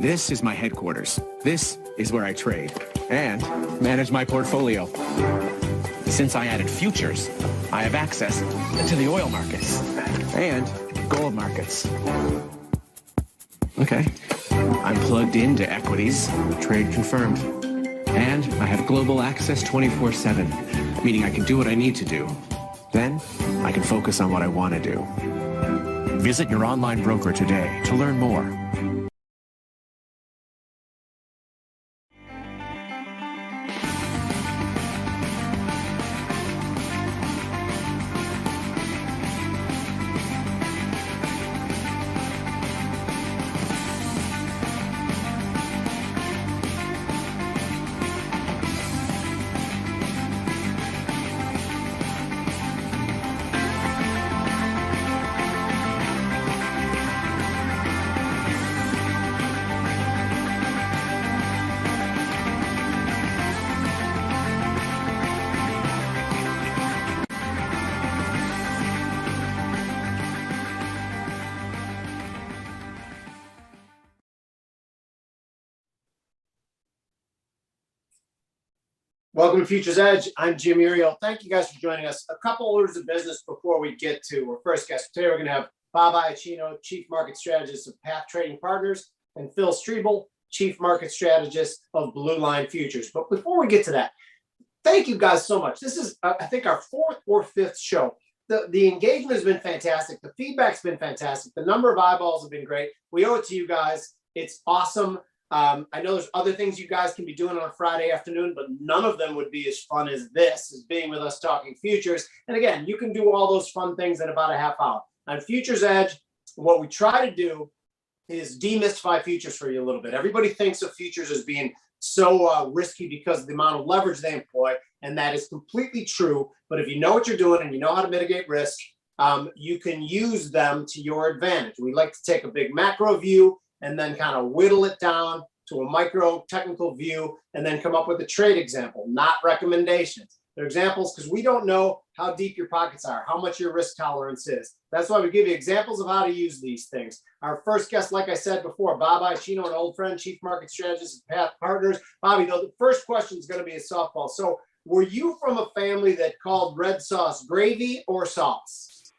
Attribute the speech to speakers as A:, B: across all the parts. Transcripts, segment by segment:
A: This is my headquarters. This is where I trade and manage my portfolio. Since I added futures, I have access to the oil markets and gold markets. Okay, I'm plugged into equities, trade confirmed. And I have global access 24/7, meaning I can do what I need to do. Then I can focus on what I want to do. Visit your online broker today to learn more.
B: Welcome to Futures Edge. I'm Jim Uriel. Thank you guys for joining us. A couple orders of business before we get to our first guest. Today we're going to have Bob Iacchino, Chief Market Strategist of Path Trading Partners, and Phil Streible, Chief Market Strategist of Blueline Futures. But before we get to that, thank you guys so much. This is, I think, our fourth or fifth show. The engagement has been fantastic. The feedback's been fantastic. The number of eyeballs have been great. We owe it to you guys. It's awesome. I know there's other things you guys can be doing on a Friday afternoon, but none of them would be as fun as this, as being with us talking futures. And again, you can do all those fun things in about a half hour. On Futures Edge, what we try to do is demystify futures for you a little bit. Everybody thinks of futures as being so risky because of the amount of leverage they employ, and that is completely true. But if you know what you're doing and you know how to mitigate risk, you can use them to your advantage. We like to take a big macro view and then kind of whittle it down to a micro technical view and then come up with a trade example, not recommendations. They're examples because we don't know how deep your pockets are, how much your risk tolerance is. That's why we give you examples of how to use these things. Our first guest, like I said before, Bob Iacchino, an old friend, Chief Market Strategist at Path Partners. Bobby, though, the first question is going to be a softball. So were you from a family that called red sauce gravy or sauce?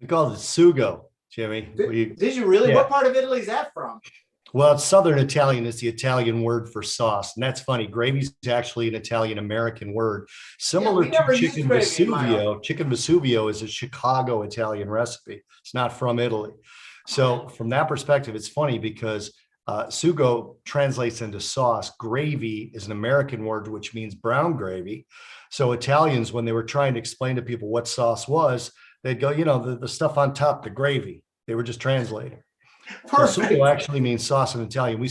C: We called it sugo, Jimmy.
B: Did you really? Yeah. What part of Italy is that from?
C: Well, it's Southern Italian. It's the Italian word for sauce. And that's funny. Gravy is actually an Italian-American word. Similar to chicken Vesuvio. Chicken Vesuvio is a Chicago Italian recipe. It's not from Italy. So from that perspective, it's funny because sugo translates into sauce. Gravy is an American word, which means brown gravy. So Italians, when they were trying to explain to people what sauce was, they'd go, you know, the stuff on top, the gravy. They were just translating. Perfect. So sugo actually means sauce in Italian.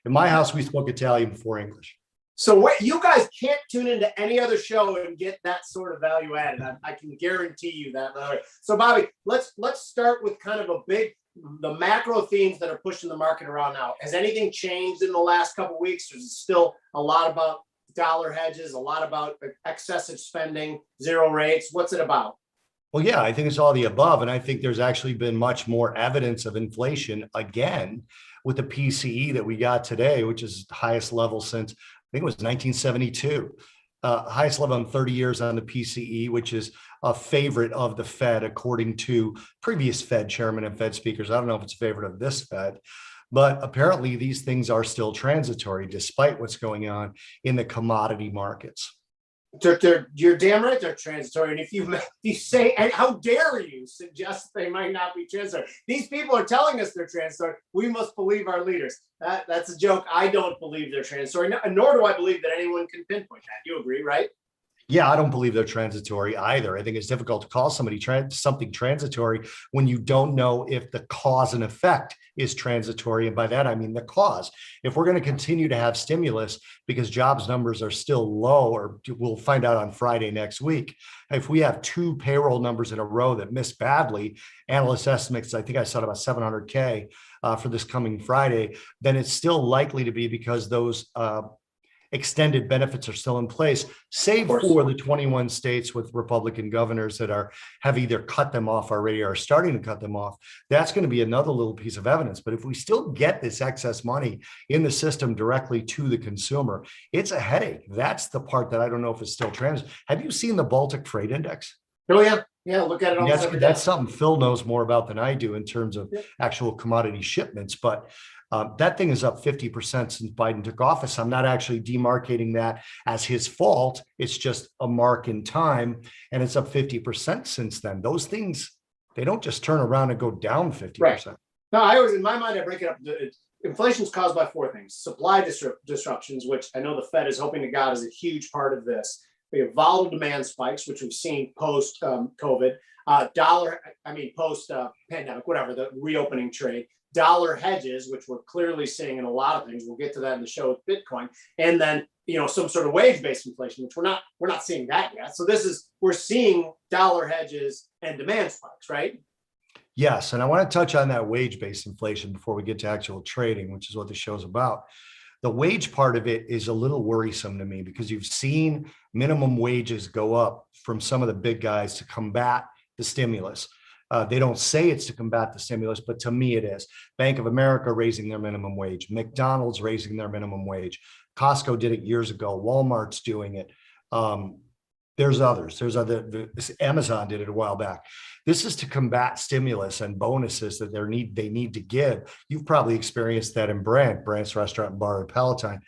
C: In my house, we spoke Italian before English.
B: So what, you guys can't tune into any other show and get that sort of value added. I can guarantee you that. So Bobby, let's start with kind of the macro themes that are pushing the market around now. Has anything changed in the last couple of weeks? Or is it still a lot about dollar hedges, a lot about excessive spending, zero rates? What's it about?
C: Well, yeah, I think it's all the above. And I think there's actually been much more evidence of inflation again with the PCE that we got today, which is the highest level since, I think it was 1972. Highest level in 30 years on the PCE, which is a favorite of the Fed, according to previous Fed chairman and Fed speakers. I don't know if it's a favorite of this Fed, but apparently these things are still transitory despite what's going on in the commodity markets.
B: You're damn right they're transitory. And if you say, and how dare you suggest they might not be transitory? These people are telling us they're transitory. We must believe our leaders. That's a joke. I don't believe they're transitory, nor do I believe that anyone can pinpoint that. You agree, right?
C: Yeah, I don't believe they're transitory either. I think it's difficult to call something transitory when you don't know if the cause and effect is transitory. And by that, I mean the cause. If we're going to continue to have stimulus because jobs numbers are still low, or we'll find out on Friday next week, if we have two payroll numbers in a row that miss badly, analyst estimates, I think I saw about 700K for this coming Friday, then it's still likely to be because those extended benefits are still in place, save for the 21 states with Republican governors that have either cut them off already or are starting to cut them off. That's going to be another little piece of evidence. But if we still get this excess money in the system directly to the consumer, it's a headache. That's the part that I don't know if it's still trans. Have you seen the Baltic Freight Index?
B: Oh, yeah. Yeah, look at it all.
C: That's something Phil knows more about than I do in terms of actual commodity shipments. But that thing is up 50% since Biden took office. I'm not actually demarcating that as his fault. It's just a mark in time, and it's up 50% since then. Those things, they don't just turn around and go down 50%.
B: Right. No, I always, in my mind, I break it up. Inflation is caused by four things: supply disruptions, which I know the Fed is hoping to God is a huge part of this. We have volatile demand spikes, which we've seen post COVID, post pandemic, whatever, the reopening trade. Dollar hedges, which we're clearly seeing in a lot of things. We'll get to that in the show with Bitcoin, and then some sort of wage-based inflation, which we're not seeing that yet. So we're seeing dollar hedges and demand spikes, right?
C: Yes, and I want to touch on that wage-based inflation before we get to actual trading, which is what the show's about. The wage part of it is a little worrisome to me because you've seen minimum wages go up from some of the big guys to combat the stimulus. They don't say it's to combat the stimulus, but to me it is. Bank of America raising their minimum wage, McDonald's raising their minimum wage, Costco did it years ago, Walmart's doing it. There's others. Amazon did it a while back. This is to combat stimulus and bonuses that they need to give. You've probably experienced that in Brandt's Restaurant and Bar in Palatine.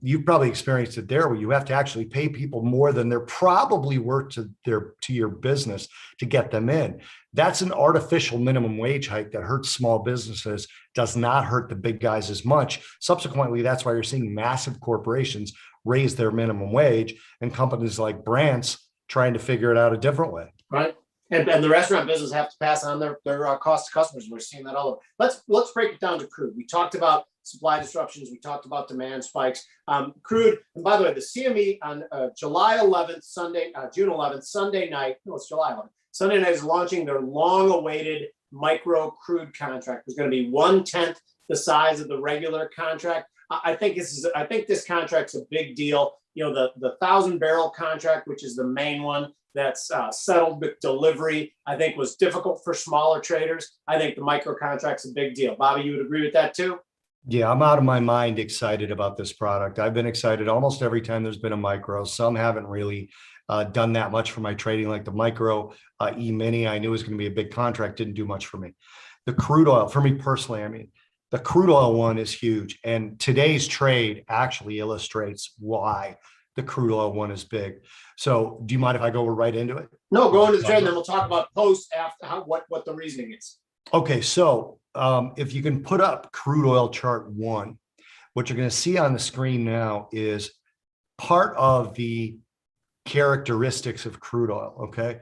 C: You've probably experienced it there, where you have to actually pay people more than they're probably worth to your business to get them in. That's an artificial minimum wage hike that hurts small businesses, does not hurt the big guys as much. Subsequently, that's why you're seeing massive corporations raise their minimum wage and companies like Brandt's trying to figure it out a different way.
B: Right. And the restaurant business have to pass on their cost to customers. We're seeing that all over. Let's break it down to crude. We talked about supply disruptions. We talked about demand spikes. Crude, and by the way, the CME on June 11th, Sunday night. No, it's July 11th. Sunday night is launching their long-awaited micro crude contract. It's going to be 1/10 the size of the regular contract. I think this contract's a big deal. The 1,000-barrel contract, which is the main one that's settled with delivery, I think was difficult for smaller traders. I think the micro contract's a big deal. Bobby, you would agree with that too?
C: Yeah, I'm out of my mind excited about this product. I've been excited almost every time there's been a micro. Some haven't really done that much for my trading, like the micro E-mini. I knew it was going to be a big contract, didn't do much for me. The crude oil, for me personally, the crude oil one is huge. And today's trade actually illustrates why the crude oil one is big. So do you mind if I go right into it?
B: No, go into the trade, and then we'll talk about post after what the reasoning is.
C: Okay, so if you can put up crude oil chart 1, what you're going to see on the screen now is part of the characteristics of crude oil, okay?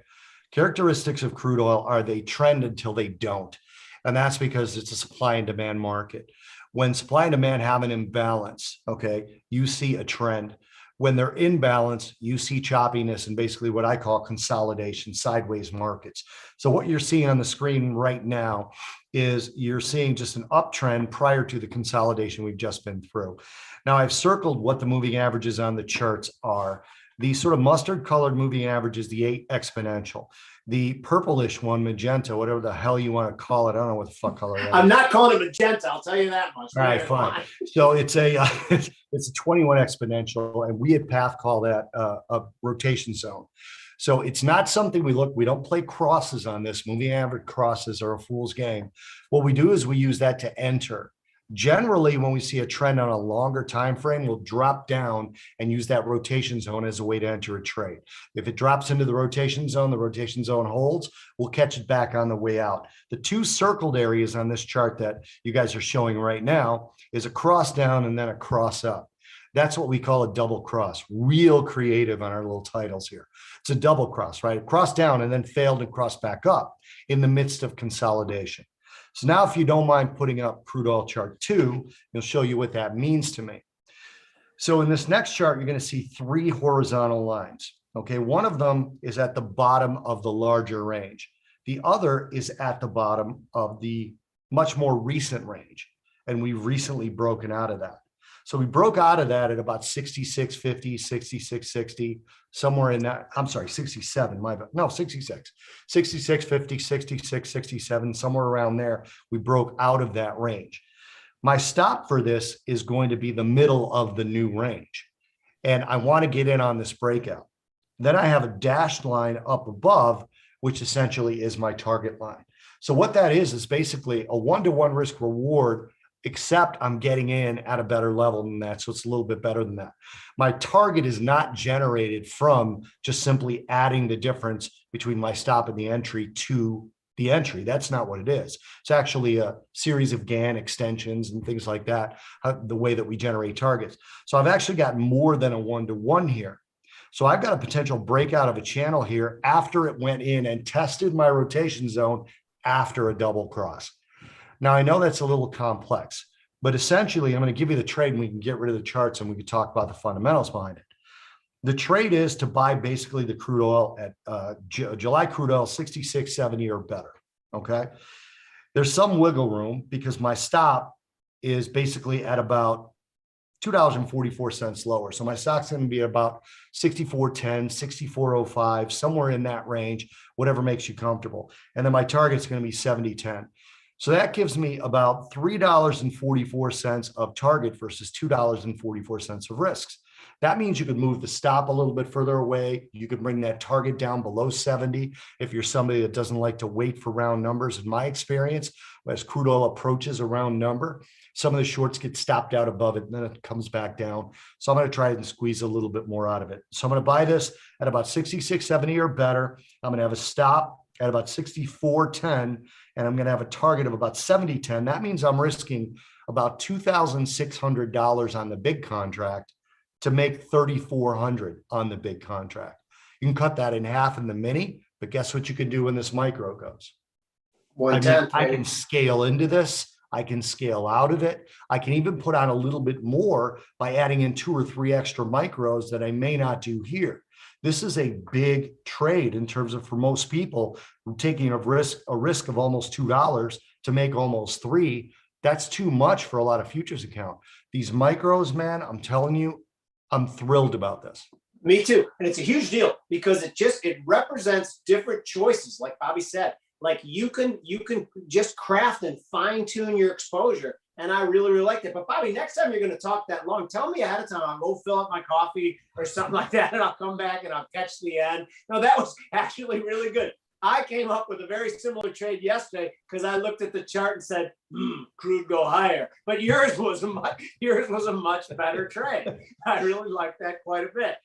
C: Characteristics of crude oil are they trend until they don't. And that's because it's a supply and demand market. When supply and demand have an imbalance, okay, you see a trend. When they're in balance, you see choppiness and basically what I call consolidation, sideways markets. So what you're seeing on the screen right now is you're seeing just an uptrend prior to the consolidation we've just been through. Now I've circled what the moving averages on the charts are. The sort of mustard colored moving average is the 8 exponential. The purplish one, magenta, whatever the hell you want to call it. I don't know what the fuck color that is.
B: I'm not calling it magenta. I'll tell you that much.
C: All right, fine. So it's a 21 exponential, and we at Path call that a rotation zone. So it's not something we don't play crosses on this. Moving average crosses are a fool's game. What we do is we use that to enter. Generally, when we see a trend on a longer time frame, we'll drop down and use that rotation zone as a way to enter a trade. If it drops into the rotation zone holds, we'll catch it back on the way out. The 2 circled areas on this chart that you guys are showing right now is a cross down and then a cross up. That's what we call a double cross. Real creative on our little titles here. It's a double cross, right? Cross down and then failed and cross back up in the midst of consolidation. So now if you don't mind putting up crude oil chart 2, it'll show you what that means to me. So in this next chart, you're going to see 3 horizontal lines. Okay, one of them is at the bottom of the larger range. The other is at the bottom of the much more recent range. And we've recently broken out of that. So we broke out of that at about 66.50, 66.60, somewhere in that. I'm sorry, 67, no, 66, 66.50, 66, 67, somewhere around there. We broke out of that range. My stop for this is going to be the middle of the new range. And I want to get in on this breakout. Then I have a dashed line up above, which essentially is my target line. So what that is basically a 1-to-1 risk reward, except I'm getting in at a better level than that. So it's a little bit better than that. My target is not generated from just simply adding the difference between my stop and the entry to the entry. That's not what it is. It's actually a series of GAN extensions and things like that, the way that we generate targets. So I've actually got more than a 1-to-1 here. So I've got a potential breakout of a channel here after it went in and tested my rotation zone after a double cross. Now, I know that's a little complex, but essentially I'm going to give you the trade and we can get rid of the charts and we can talk about the fundamentals behind it. The trade is to buy basically the crude oil at July crude oil 66.70 or better. Okay. There's some wiggle room because my stop is basically at about $2.44 lower. So my stock's going to be about 64.10, 64.05, somewhere in that range, whatever makes you comfortable. And then my target's going to be 70.10. So that gives me about $3.44 of target versus $2.44 of risks. That means you could move the stop a little bit further away. You could bring that target down below 70 if you're somebody that doesn't like to wait for round numbers. In my experience, as crude oil approaches a round number, some of the shorts get stopped out above it and then it comes back down. So I'm going to try and squeeze a little bit more out of it. So I'm going to buy this at about 66.70 or better. I'm going to have a stop at about 64.10 and I'm going to have a target of about 70.10. That means I'm risking about $2,600 on the big contract to make $3,400 on the big contract. You can cut that in half in the mini, but guess what you can do when this micro goes?
B: 110.
C: I can scale into this. I can scale out of it. I can even put on a little bit more by adding in 2 or 3 extra micros that I may not do here. This is a big trade in terms of, for most people, taking a risk of almost $2 to make almost $3. That's too much for a lot of futures account. These micros, man, I'm telling you, I'm thrilled about this.
B: Me too. And it's a huge deal because it represents different choices. Like Bobby said, like you can just craft and fine tune your exposure. And I really, really like that. But Bobby, next time you're going to talk that long, tell me ahead of time. I'll go fill up my coffee or something like that. And I'll come back and I'll catch the end. No, that was actually really good. I came up with a very similar trade yesterday because I looked at the chart and said, crude go higher. But yours was a much better trade. I really like that quite a bit.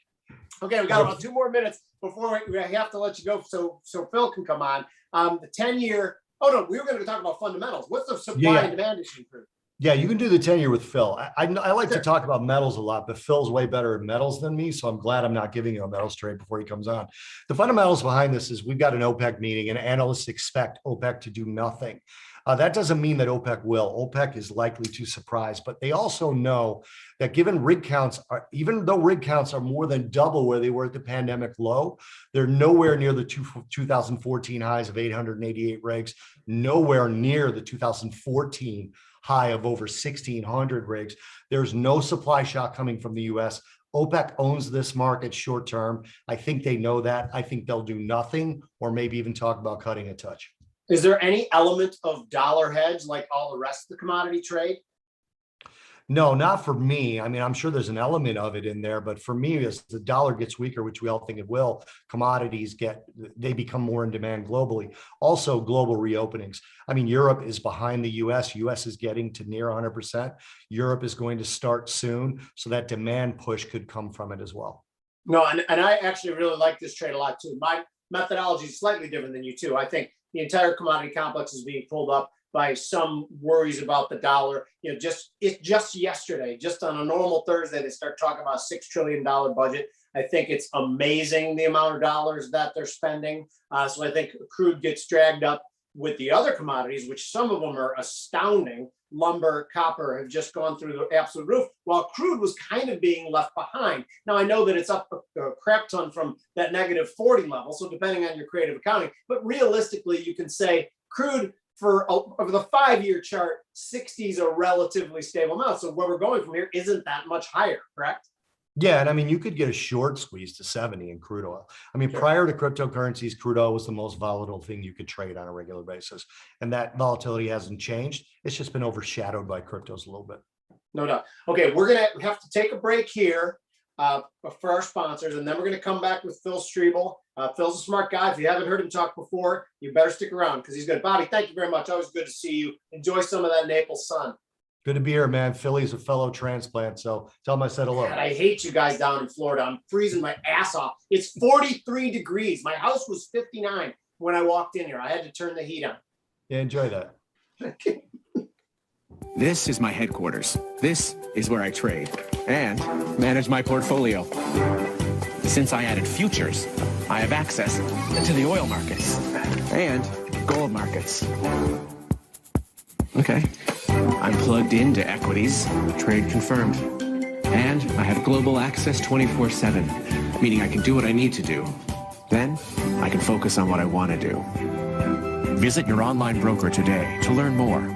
B: Okay, we got about 2 more minutes before we have to let you go so Phil can come on. The 10-year, oh no, we were going to talk about fundamentals. What's the supply and demand issue for?
C: Yeah, you can do the 10-year with Phil. I like to talk about metals a lot, but Phil's way better at metals than me. So I'm glad I'm not giving you a metals trade before he comes on. The fundamentals behind this is we've got an OPEC meeting and analysts expect OPEC to do nothing. That doesn't mean that OPEC will. OPEC is likely to surprise, but they also know that given rig counts, even though rig counts are more than double where they were at the pandemic low, they're nowhere near the 2014 highs of 888 rigs, nowhere near the 2014 high of over 1,600 rigs. There's no supply shock coming from the US. OPEC owns this market short term. I think they know that. I think they'll do nothing or maybe even talk about cutting a touch.
B: Is there any element of dollar hedge like all the rest of the commodity trade?
C: No, not for me. I mean, I'm sure there's an element of it in there, but for me, as the dollar gets weaker, which we all think it will, commodities they become more in demand globally. Also, global reopenings. I mean, Europe is behind the US. US is getting to near 100%. Europe is going to start soon. So that demand push could come from it as well.
B: No, and I actually really like this trade a lot too. My methodology is slightly different than you too. I think the entire commodity complex is being pulled up by some worries about the dollar. You know, just yesterday, just on a normal Thursday, they start talking about a $6 trillion budget. I think it's amazing the amount of dollars that they're spending. So I think crude gets dragged up with the other commodities, which some of them are astounding. Lumber, copper have just gone through the absolute roof, while crude was kind of being left behind. Now, I know that it's up a crap ton from that -40 level, so depending on your creative accounting, but realistically, you can say crude over the 5-year chart, 60 is a relatively stable amount. So where we're going from here isn't that much higher, correct?
C: Yeah, and I mean, you could get a short squeeze to 70 in crude oil. I mean,
B: Sure.
C: prior to cryptocurrencies, crude oil was the most volatile thing you could trade on a regular basis. And that volatility hasn't changed. It's just been overshadowed by cryptos a little bit.
B: No doubt. Okay, we have to take a break here for our sponsors, and then we're going to come back with Phil Streible. Phil's a smart guy. If you haven't heard him talk before, you better stick around because he's good. Bobby, thank you very much. Always good to see you. Enjoy some of that Naples sun.
C: Good to be here, man. Philly's a fellow transplant, so tell him I said hello.
B: God, I hate you guys down in Florida. I'm freezing my ass off. It's 43 degrees. My house was 59 when I walked in here. I had to turn the heat on.
C: Yeah, enjoy that.
A: This is my headquarters. This is where I trade and manage my portfolio. Since I added futures, I have access to the oil markets and gold markets. Okay. I'm plugged into equities, trade confirmed. And I have global access 24/7, meaning I can do what I need to do. Then I can focus on what I want to do. Visit your online broker today to learn more.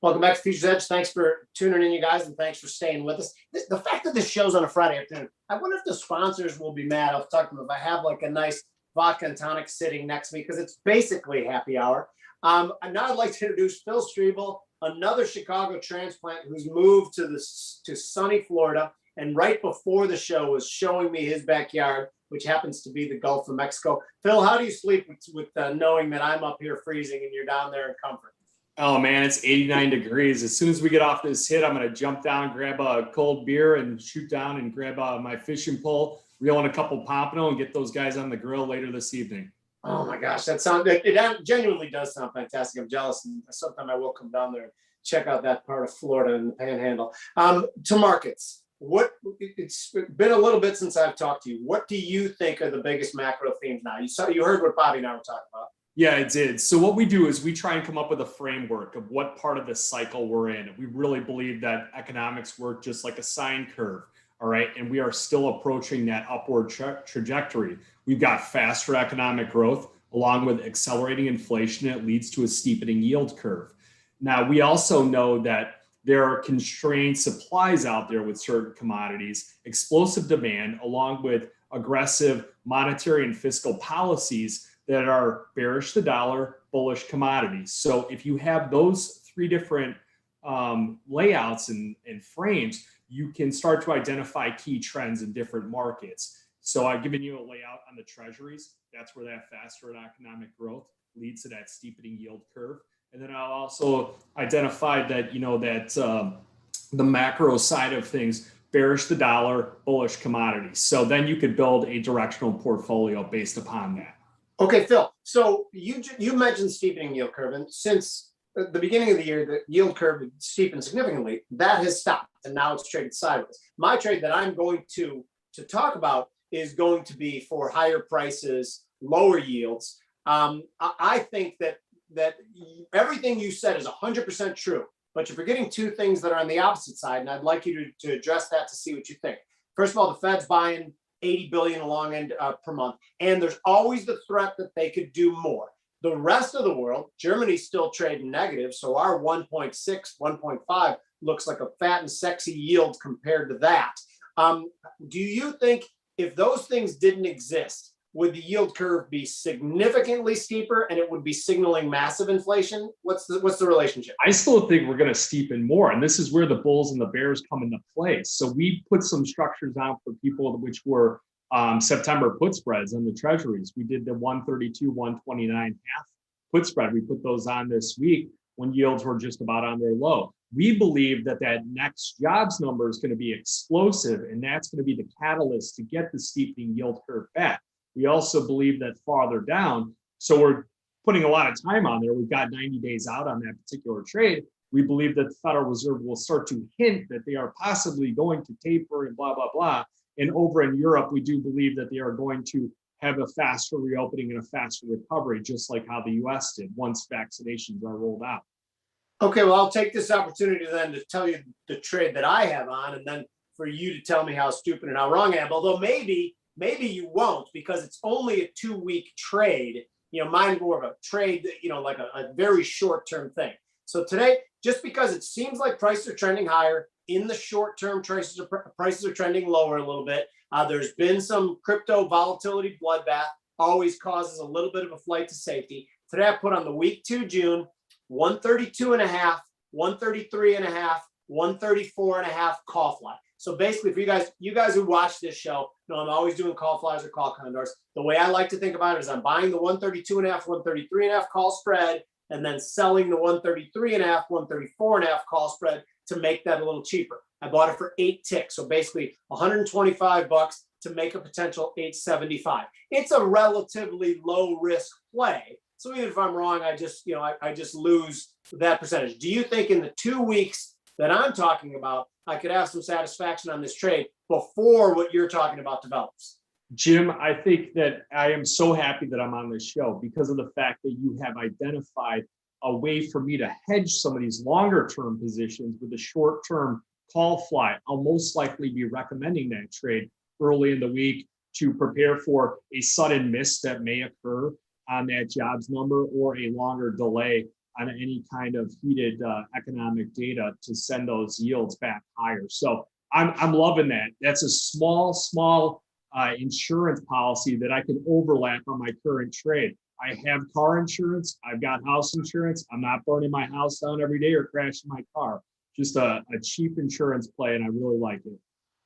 B: Welcome back to Futures Edge. Thanks for tuning in, you guys, and thanks for staying with us. The fact that this show's on a Friday afternoon, I wonder if the sponsors will be mad. I'll talk to them if I have like a nice vodka and tonic sitting next to me because it's basically happy hour. And now I'd like to introduce Phil Streible, another Chicago transplant who's moved to sunny Florida, and right before the show was showing me his backyard, which happens to be the Gulf of Mexico. Phil, how do you sleep with knowing that I'm up here freezing and you're down there in comfort?
D: Oh man, it's 89 degrees. As soon as we get off this hit, I'm going to jump down, grab a cold beer and shoot down and grab my fishing pole, reel in a couple pompano and get those guys on the grill later this evening.
B: Oh my gosh, it genuinely does sound fantastic. I'm jealous, and sometime I will come down there and check out that part of Florida and the Panhandle. To markets, it's been a little bit since I've talked to you. What do you think are the biggest macro themes now? You heard what Bobby and I were talking about.
D: Yeah, it did. So what we do is we try and come up with a framework of what part of the cycle we're in. We really believe that economics work just like a sine curve. All right. And we are still approaching that upward trajectory. We've got faster economic growth along with accelerating inflation. It leads to a steepening yield curve. Now, we also know that there are constrained supplies out there with certain commodities, explosive demand, along with aggressive monetary and fiscal policies that are bearish the dollar, bullish commodities. So if you have those three different layouts and frames, you can start to identify key trends in different markets. So I've given you a layout on the treasuries. That's where that faster economic growth leads to that steepening yield curve. And then I'll also identify that, the macro side of things, bearish the dollar, bullish commodities. So then you could build a directional portfolio based upon that.
B: Okay, Phil. So you mentioned steepening yield curve, and since the beginning of the year, the yield curve steepened significantly. That has stopped, and now it's traded sideways. My trade that I'm going to talk about is going to be for higher prices, lower yields. I think that everything you said is 100% true, but you're forgetting two things that are on the opposite side, and I'd like you to address that to see what you think. First of all, the Fed's buying 80 billion along end per month. And there's always the threat that they could do more. The rest of the world, Germany's still trading negative. So our 1.6, 1.5 looks like a fat and sexy yield compared to that. Do you think if those things didn't exist, would the yield curve be significantly steeper and it would be signaling massive inflation? What's the relationship?
D: I still think we're going to steepen more. And this is where the bulls and the bears come into play. So we put some structures out for people which were September put spreads on the treasuries. We did the 132, 129 half put spread. We put those on this week when yields were just about on their low. We believe that that next jobs number is going to be explosive, and that's going to be the catalyst to get the steepening yield curve back. We also believe that farther down, so we're putting a lot of time on there. We've got 90 days out on that particular trade. We believe that the Federal Reserve will start to hint that they are possibly going to taper and blah, blah, blah. And over in Europe, we do believe that they are going to have a faster reopening and a faster recovery, just like how the US did once vaccinations are rolled out.
B: Okay, well, I'll take this opportunity then to tell you the trade that I have on, and then for you to tell me how stupid and how wrong I am. Although maybe you won't, because it's only a 2-week trade. You know, mine more of a trade, you know, like a very short-term thing. So today, just because it seems like prices are trending higher, in the short term, prices are trending lower a little bit. There's been some crypto volatility bloodbath, always causes a little bit of a flight to safety. Today, I put on the week 2 June, 132.5, 133.5, 134.5 call fly. So basically, for you guys who watch this show, know I'm always doing call flies or call condors. The way I like to think about it is I'm buying the 132.5, 133.5 call spread, and then selling the 133.5, 134.5 call spread to make that a little cheaper. I bought it for 8 ticks. So basically $125 to make a potential 875. It's a relatively low risk play. So even if I'm wrong, I just lose that percentage. Do you think in the 2 weeks that I'm talking about, I could have some satisfaction on this trade before what you're talking about develops?
D: Jim, I think that I am so happy that I'm on this show because of the fact that you have identified a way for me to hedge some of these longer term positions with a short term call fly. I'll most likely be recommending that trade early in the week to prepare for a sudden miss that may occur on that jobs number or a longer delay on any kind of heated economic data to send those yields back higher. So I'm loving that. That's a small insurance policy that I can overlap on my current trade. I have car insurance. I've got house insurance. I'm not burning my house down every day or crashing my car. Just a cheap insurance play, and I really like it.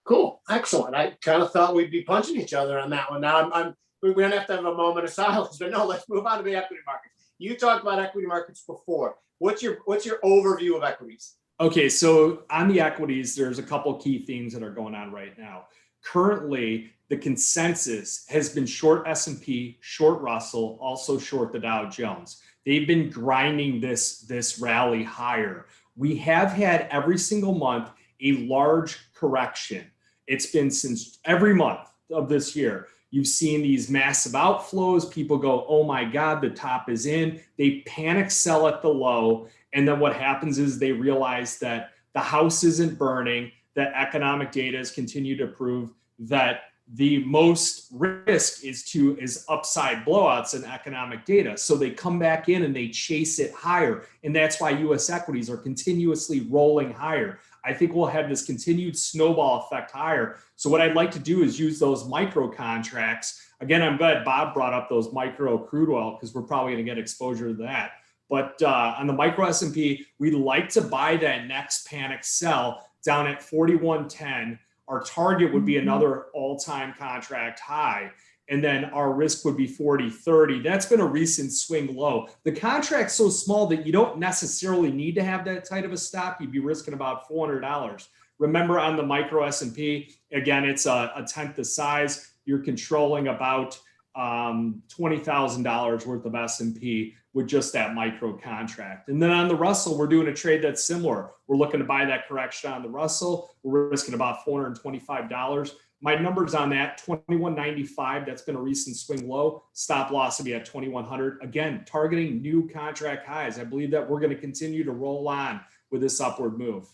B: Cool, excellent. I kind of thought we'd be punching each other on that one. Now we don't have to have a moment of silence, but no, let's move on to the equity markets. You talked about equity markets before. What's your overview of equities?
D: Okay, so on the equities, there's a couple key themes that are going on right now. Currently, the consensus has been short S&P, short Russell, also short the Dow Jones. They've been grinding this rally higher. We have had every single month a large correction. It's been since every month of this year. You've seen these massive outflows. People go, oh my God, the top is in. They panic sell at the low. And then what happens is they realize that the house isn't burning, that economic data has continued to prove that the most risk is upside blowouts in economic data. So they come back in and they chase it higher. And that's why US equities are continuously rolling higher. I think we'll have this continued snowball effect higher. So what I'd like to do is use those micro contracts. Again, I'm glad Bob brought up those micro crude oil because we're probably going to get exposure to that. But on the micro S&P, we'd like to buy that next panic sell down at 41.10. Our target would be another all-time contract high. And then our risk would be 40.30. That's been a recent swing low. The contract's so small that you don't necessarily need to have that tight of a stop. You'd be risking about $400. Remember on the micro S&P, again, it's a tenth the size. You're controlling about $20,000 worth of S&P with just that micro contract. And then on the Russell, we're doing a trade that's similar. We're looking to buy that correction on the Russell. We're risking about $425. My numbers on that, 21.95, that's been a recent swing low. Stop loss will be at 2,100. Again, targeting new contract highs. I believe that we're going to continue to roll on with this upward move.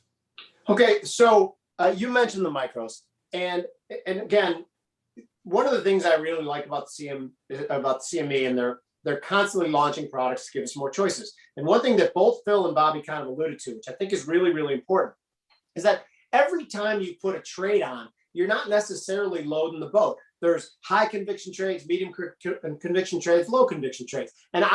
B: Okay, so you mentioned the micros. And again, one of the things I really like about the CME, and they're constantly launching products to give us more choices. And one thing that both Phil and Bobby kind of alluded to, which I think is really, really important, is that every time you put a trade on, you're not necessarily loading the boat. There's high conviction trades, medium conviction trades, low conviction trades. And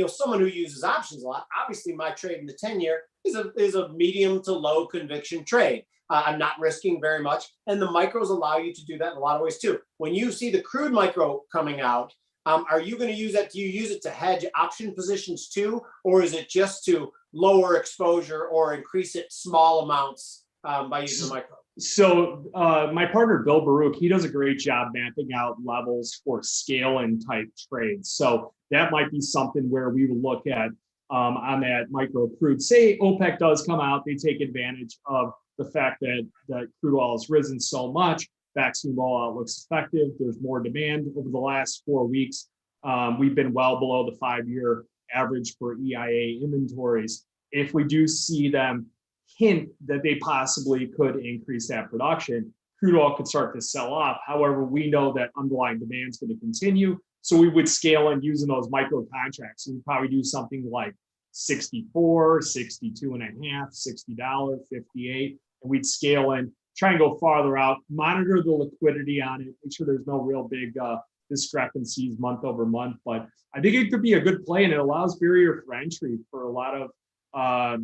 B: someone who uses options a lot, obviously my trade in the 10-year is a medium to low conviction trade. I'm not risking very much. And the micros allow you to do that in a lot of ways too. When you see the crude micro coming out, are you going to use that? Do you use it to hedge option positions too? Or is it just to lower exposure or increase it small amounts by using the micro?
D: So my partner, Bill Baruch, he does a great job mapping out levels for scale and type trades. So that might be something where we would look at on that micro crude. Say OPEC does come out, they take advantage of the fact that crude oil has risen so much, vaccine rollout looks effective, there's more demand. Over the last 4 weeks, we've been well below the 5-year average for EIA inventories. If we do see them hint that they possibly could increase that production, crude oil could start to sell off. However, we know that underlying demand is going to continue. So we would scale in using those micro contracts. So we'd probably do something like 64, 62 and a half, $60, 58. And we'd scale in, try and go farther out, monitor the liquidity on it, make sure there's no real big discrepancies month over month. But I think it could be a good play, and it allows barrier for entry for a lot of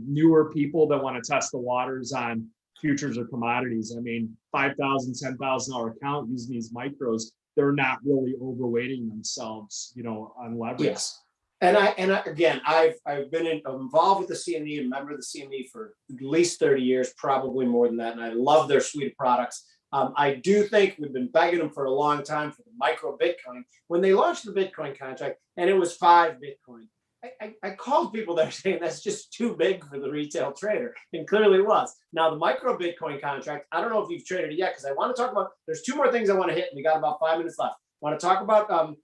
D: newer people that want to test the waters on futures or commodities. I mean, $5,000, $10,000 account using these micros, they're not really overweighting themselves, on leverage.
B: Yes. And I've been involved with the CME, a member of the CME for at least 30 years, probably more than that. And I love their suite of products. I do think we've been begging them for a long time for the micro Bitcoin. When they launched the Bitcoin contract and it was 5 Bitcoin, I called people that are saying that's just too big for the retail trader, and clearly it was. Now the micro Bitcoin contract, I don't know if you've traded it yet, because I want to talk about, there's 2 more things I want to hit, and we got about 5 minutes left. I want to talk about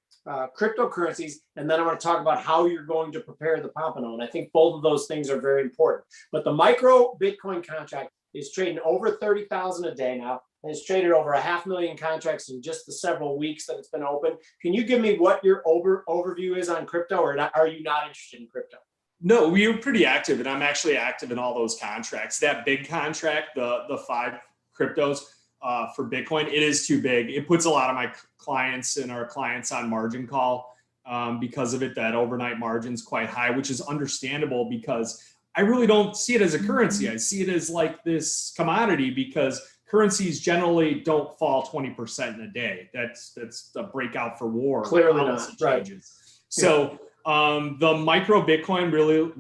B: cryptocurrencies, and then I want to talk about how you're going to prepare the pompano. And I think both of those things are very important. But the micro Bitcoin contract is trading over 30,000 a day now. It's traded over 500,000 contracts in just the several weeks that it's been open. Can you give me what your overview is on crypto, or are you not interested in crypto?
D: No, we are pretty active, and I'm actually active in all those contracts. That big contract, the 5 cryptos for Bitcoin, it is too big. It puts a lot of my clients and our clients on margin call because of it. That overnight margin's quite high, which is understandable because I really don't see it as a currency. I see it as like this commodity because currencies generally don't fall 20% in a day. That's a breakout for war.
B: Clearly not. Right.
D: So the micro Bitcoin,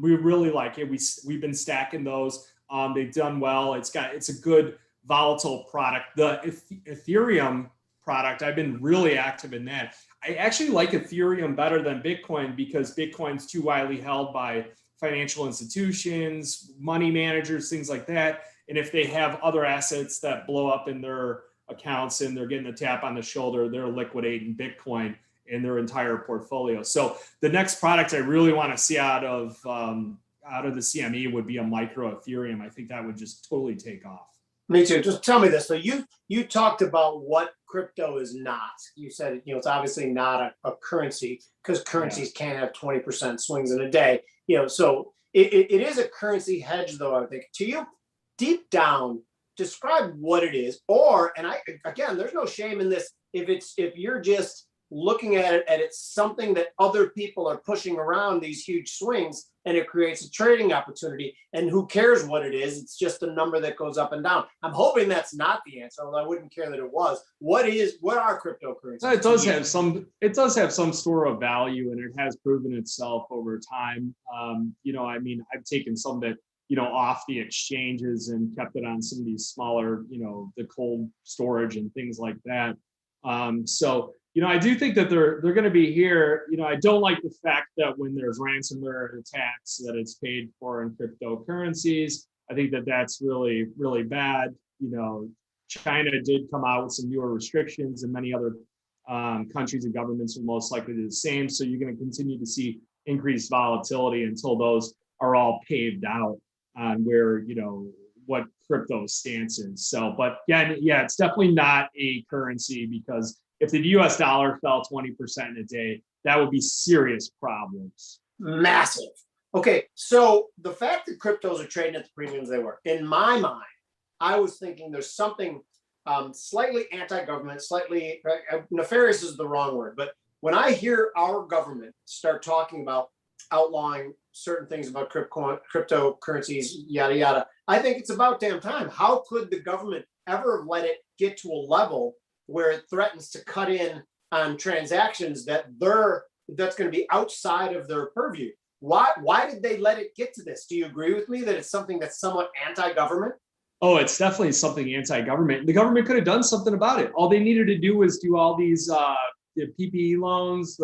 D: we really like it. We've been stacking those. They've done well. It's a good volatile product. The Ethereum product, I've been really active in that. I actually like Ethereum better than Bitcoin because Bitcoin's too widely held by financial institutions, money managers, things like that. And if they have other assets that blow up in their accounts and they're getting a tap on the shoulder, they're liquidating Bitcoin in their entire portfolio. So the next product I really want to see out of the CME would be a micro Ethereum. I think that would just totally take off.
B: Me too. Just tell me this. So you talked about what crypto is not. You said, it's obviously not a currency because currencies can't have 20% swings in a day. So it is a currency hedge, though, I think. To you, deep down, describe what it is. Again, there's no shame in this. If you're just looking at it and it's something that other people are pushing around these huge swings and it creates a trading opportunity, and who cares what it is? It's just a number that goes up and down. I'm hoping that's not the answer, although I wouldn't care that it was. What are cryptocurrencies?
D: It does have some store of value, and it has proven itself over time. I've taken some that off the exchanges and kept it on some of these smaller, the cold storage and things like that. I do think that they're going to be here. I don't like the fact that when there's ransomware attacks that it's paid for in cryptocurrencies. I think that that's really, really bad. China did come out with some newer restrictions, and many other countries and governments are most likely to do the same. So you're going to continue to see increased volatility until those are all paved out on where, what crypto's stance is. So, but yeah, it's definitely not a currency because if the US dollar fell 20% in a day, that would be serious problems.
B: Massive. Okay, so the fact that cryptos are trading at the premiums they were, in my mind, I was thinking there's something slightly anti-government, slightly nefarious is the wrong word, but when I hear our government start talking about outlawing certain things about cryptocurrencies, yada, yada, I think it's about damn time. How could the government ever let it get to a level where it threatens to cut in on transactions that's going to be outside of their purview? Why did they let it get to this? Do you agree with me that it's something that's somewhat anti-government?
D: Oh, it's definitely something anti-government. The government could have done something about it. All they needed to do was do all these the PPE loans,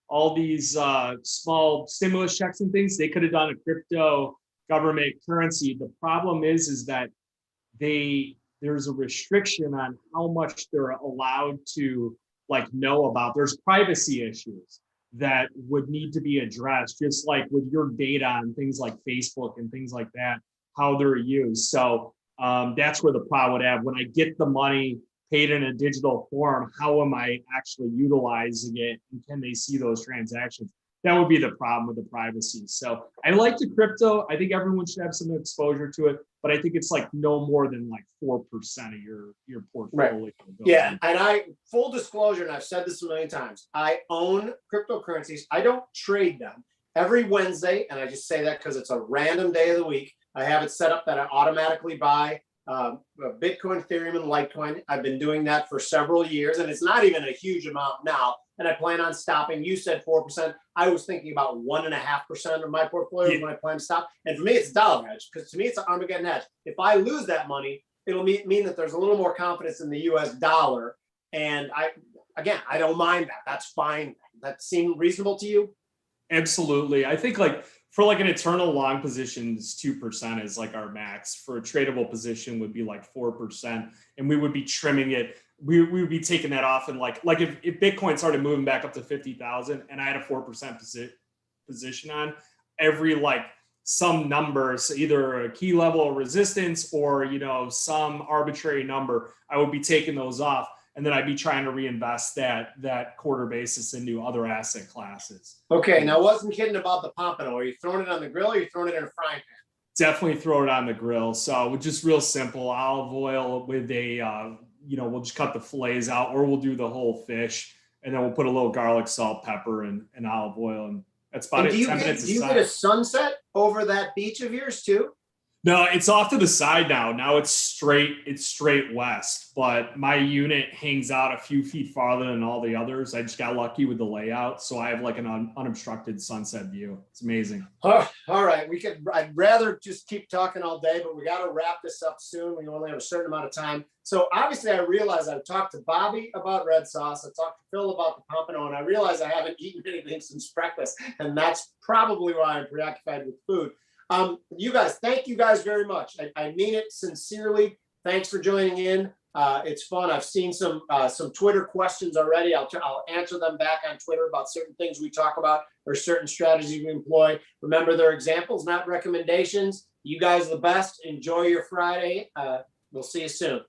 D: all these small stimulus checks and things. They could have done a crypto government currency. The problem is that there's a restriction on how much they're allowed to know about. There's privacy issues that would need to be addressed, just like with your data on things like Facebook and things like that, how they're used. So that's where the problem would have. When I get the money paid in a digital form, how am I actually utilizing it? And can they see those transactions? That would be the problem with the privacy. So I like the crypto. I think everyone should have some exposure to it, but I think it's no more than 4% of your portfolio.
B: Right. Yeah. And full disclosure, and I've said this a million times, I own cryptocurrencies. I don't trade them. Every Wednesday, and I just say that because it's a random day of the week, I have it set up that I automatically buy Bitcoin, Ethereum, and Litecoin. I've been doing that for several years, and it's not even a huge amount now. And I plan on stopping. You said 4%. I was thinking about 1.5% of my portfolio when I plan to stop. And for me, it's a dollar hedge, because to me, it's an Armageddon hedge. If I lose that money, it'll mean that there's a little more confidence in the US dollar. And I don't mind that. That's fine. That seem reasonable to you?
D: Absolutely. I think for an eternal long position, 2% is our max. For a tradable position would be 4%. And we would be trimming it. We would be taking that off. And if Bitcoin started moving back up to 50,000 and I had a 4% position on every some numbers, either a key level of resistance or, some arbitrary number, I would be taking those off. And then I'd be trying to reinvest that quarter basis into other asset classes.
B: Okay, now I wasn't kidding about the pompano. Are you throwing it on the grill or are you throwing it in a frying pan?
D: Definitely throw it on the grill. So just real simple, olive oil with we'll just cut the fillets out, or we'll do the whole fish, and then we'll put a little garlic, salt, pepper, and olive oil, and that's about it. 10 minutes
B: do you get a sunset over that beach of yours too?
D: No, it's off to the side now. Now it's straight west, but my unit hangs out a few feet farther than all the others. I just got lucky with the layout, so I have an unobstructed sunset view. It's amazing.
B: Oh, all right, I'd rather just keep talking all day, but we got to wrap this up soon. We only have a certain amount of time. So obviously I realized I've talked to Bobby about red sauce. I talked to Phil about the pompano, and I realized I haven't eaten anything since breakfast, and that's probably why I'm preoccupied with food. You guys, thank you guys very much. I mean it sincerely. Thanks for joining in. It's fun. I've seen some Twitter questions already. I'll answer them back on Twitter about certain things we talk about or certain strategies we employ. Remember, they're examples, not recommendations. You guys are the best. Enjoy your Friday. We'll see you soon.